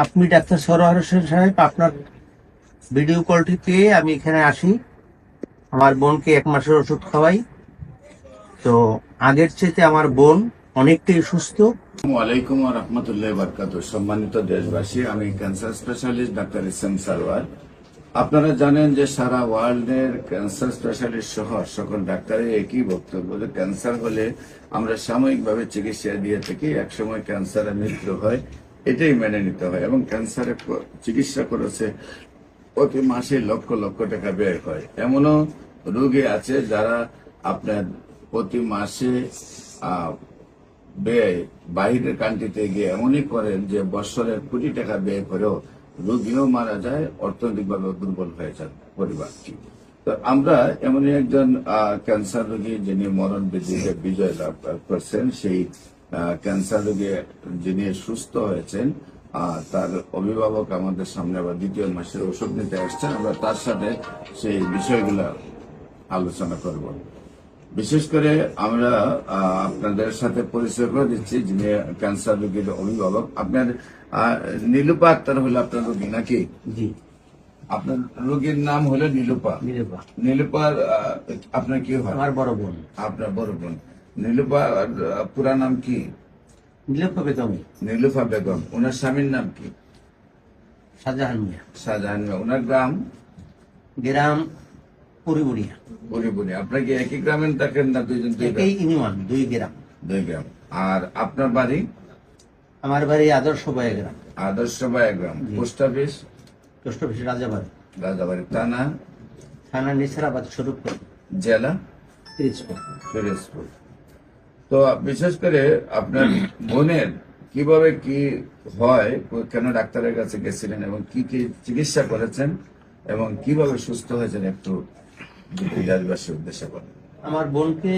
আপনি ডাক্তার সরোয়ার হোসেন সাহেব, আপনার ভিডিও কলটি পেয়ে আমি এখানে আসি। আমার বোনকে 1 মাসের ওষুধ খাওয়াই। তো আগের চেয়ে আমার বোন অনেকটাই সুস্থ। ওয়ালাইকুম রহমতুল্লাহ বরকাত। সম্মানিত দেশবাসী, আমি cancer specialist doctor SM. Sarwar. আপনারা জানেন যে সারা ওয়ার্ল্ডের ক্যান্সার স্পেশালিস্ট সহ সকল ডাক্তারের একই বক্তব্য যে ক্যান্সার হলে আমরা সাময়িকভাবে চিকিৎসা দিয়ে থাকি, একসময় ক্যান্সারের মৃত্যু হয়, এটাই মেনে নিতে হয়। এবং ক্যান্সারের চিকিৎসা করেছে প্রতি মাসে লক্ষ লক্ষ টাকা ব্যয় হয়। এমনও রোগী আছে যারা আপনার প্রতি মাসে ব্যয় বাইরের কান্ট্রিতে গিয়ে এমনই করেন যে বছরের কোটি টাকা ব্যয় করেও রোগীও মারা যায়, অর্থনৈতিকভাবে দুর্বল হয়ে যান পরিবারটি। তো আমরা এমনই একজন ক্যান্সার রোগী যিনি মরণ বিধিতে বিজয় লাভ করছেন, সেই ক্যান্সার রোগী যিনি সুস্থ হয়েছেন, তার অভিভাবক আমাদের সামনে আবার 2য় মাসের ওষুধ নিতে আসছেন। আমরা তার সাথে সেই বিষয়গুলো আলোচনা করব। বিশেষ করে আমরা আপনাদের সাথে পরিচয় করে দিচ্ছি যিনি ক্যান্সার রোগীর অভিভাবক। আপনার নীলুপা আক্তার হলো আপনার রোগী নাকি? জি। আপনার রোগীর নাম হলো নীলুপা। নীলুপার আপনার কি হয়? আমার বড় বোন। আপনার বড় বোন। নীলুপার পুরা নাম কি? নীলুফা বেগম। নীলুফা বেগম। ওনার স্বামীর নাম কি? শাহজাহান মিয়া। শাহজাহান মিয়া। ওনার গ্রাম পুরিবুড়িয়া। পুরিবুড়িয়া। আপনার কি একই গ্রামে থাকেন না দুইজন? একই ইউনিয়ন, 2 গ্রাম। 2 গ্রাম। আর আপনার বাড়ি? আমার বাড়ি আদর্শ বয়া গ্রাম। আদর্শ বায়া গ্রাম। Post office? Post office Rajabari. Rajabari. থানা নিসারাবাদ স্বরূপপুর। জেলা পিরোজপুর। তো বিশেষ করে আপনার বোনের কিভাবে কি হয়, কেন ডাক্তারের কাছে গেছিলেন এবং কি কি চিকিৎসা করেছেন এবং কিভাবে সুস্থ হয়েছেন একটু দেশবাসীর উদ্দেশ্যে বলেন। আমার বোনকে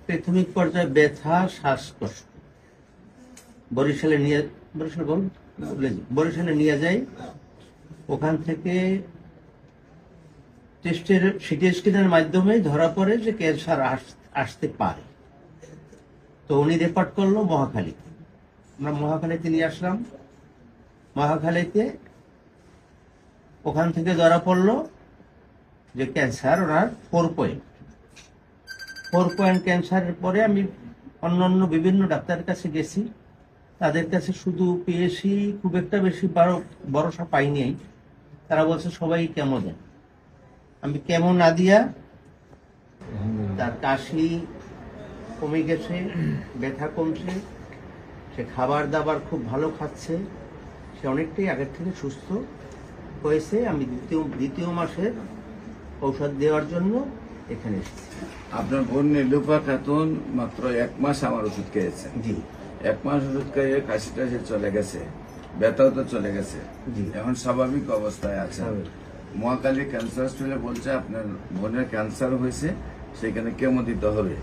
প্রাথমিক পর্যায়ে ব্যথা, শ্বাসকষ্ট বরিশালে নিয়ে যাই। ওখান থেকে সিটি স্ক্যানের মাধ্যমে ধরা পড়ে যে ক্যান্সার আসতে পারে। তো উনি রেফার করলো মহাখালীতে। আমরা মহাখালীতে নিয়ে আসলাম। মহাখালীতে ওখান থেকে ধরা পড়লো যে ক্যান্সার ওনার 4 পয়েন্ট ক্যান্সারের পরে আমি অন্যান্য বিভিন্ন ডাক্তারের কাছে গেছি। তাদের কাছে শুধু পেয়েছি, খুব একটা বেশি ভরসা পাইনি। তারা বলছে সবাই কেমো দেন। আমি কেমো না দিয়া, তার কাশি কমে গেছে, ব্যথা কমছে, সে খাবার দাবার খুব ভালো খাচ্ছে, সে অনেকটাই আগের থেকে সুস্থ হয়েছে। আমি দ্বিতীয় মাসের ঔষধ দেওয়ার জন্য এখানে এসেছি। আপনার বোন নীলুফা খাতুন মাত্র 1 মাস আমার ওষুধ খেয়েছে। জি। 1 মাস ওষুধ খেয়ে কাশি টাশি চলে গেছে, ব্যথাও তো চলে গেছে, এখন স্বাভাবিক অবস্থায় আছে। মহাখালী ক্যান্সার হসপিটালে বলছে আপনার বোনের ক্যান্সার হয়েছে, সেখানে কেমো দিতে হবে।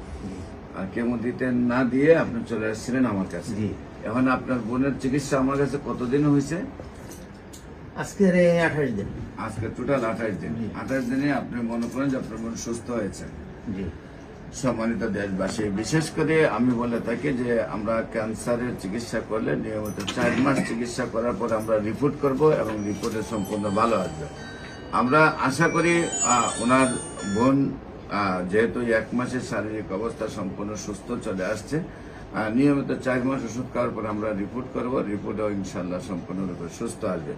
আর কেমো দিতে না দিয়ে আপনি চলে আসছিলেন আমার কাছে। এখন আপনার বোনের চিকিৎসা আমার কাছে কতদিন হয়েছে? আজকে 28 দিন। আজকে টোটাল 28 দিন। 28 দিনে আপনি মনে করেন যে আপনার বোন সুস্থ হয়েছে। সম্মানিত দেশবাসী, বিশেষ করে আমি বলে থাকি যে আমরা ক্যান্সারের চিকিৎসা করলে নিয়মিত 4 মাস চিকিৎসা করার পর আমরা রিপোর্ট করব এবং রিপোর্টে সম্পূর্ণ ভালো আসবে। আমরা আশা করি ওনার বোন যেহেতু 1 মাসের শারীরিক অবস্থা সম্পূর্ণ সুস্থ চলে আসছে, নিয়মিত 4 মাস ওষুধ খাওয়ার পর আমরা রিপোর্ট করব, রিপোর্টেও ইনশাল্লাহ সম্পূর্ণরূপে সুস্থ আসবে।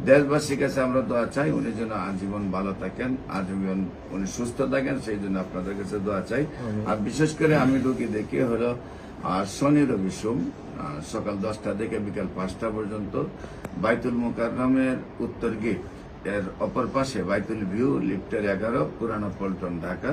দেশবাসীর কাছে আমরা দোয়া চাই উনি যেন আজীবন ভালো থাকেন, আজীবন উনি সুস্থ থাকেন, সেই জন্য আপনাদের কাছে দোয়া চাই। আর বিশেষ করে আমি রোগী দেখি হলো শনি রবি সোম সকাল 10টা থেকে বিকাল 5টা পর্যন্ত বাইতুল মুকাররমের উত্তর গেট এর অপর পাশে বাইতুল ভিউ লিফটের 11 পুরানো পল্টন ঢাকা,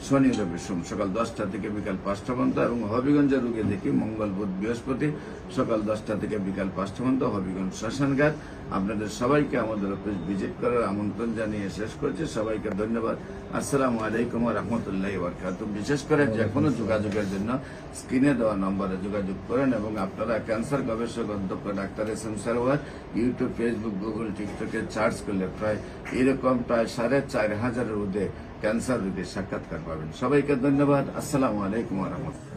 শনি রবি সোম সকাল 10টা থেকে বিকাল 5টা পর্যন্ত। এবং হবিগঞ্জের রোগী দেখি মঙ্গল বুধ বৃহস্পতি সকাল 10টা থেকে বিকাল 5টা পর্যন্ত, হবিগঞ্জ শ্মশানঘাট। আপনাদের সবাইকে আমাদের অফিস ভিজিট করার আমন্ত্রণ জানিয়ে শেষ করছি। সবাইকে ধন্যবাদ। আসসালামু আলাইকুম ওয়া রাহমাতুল্লাহি ওয়া বারাকাতুহু। বিশেষ করে যে কোনো যোগাযোগের জন্য স্ক্রিনে দেওয়া নম্বরে যোগাযোগ করেন এবং আপনারা ক্যান্সার গবেষক অধ্যক্ষ doctor SM. Sarwar YouTube, Facebook, Google, টিকটকে সার্চ করলে প্রায় 4,500 ঊর্ধ্বে ক্যান্সার রোগীর সাক্ষাৎকার পাবেন। সবাইকে ধন্যবাদ। আসসালামু আলাইকুম ওয়া রাহমাতুল্লাহ।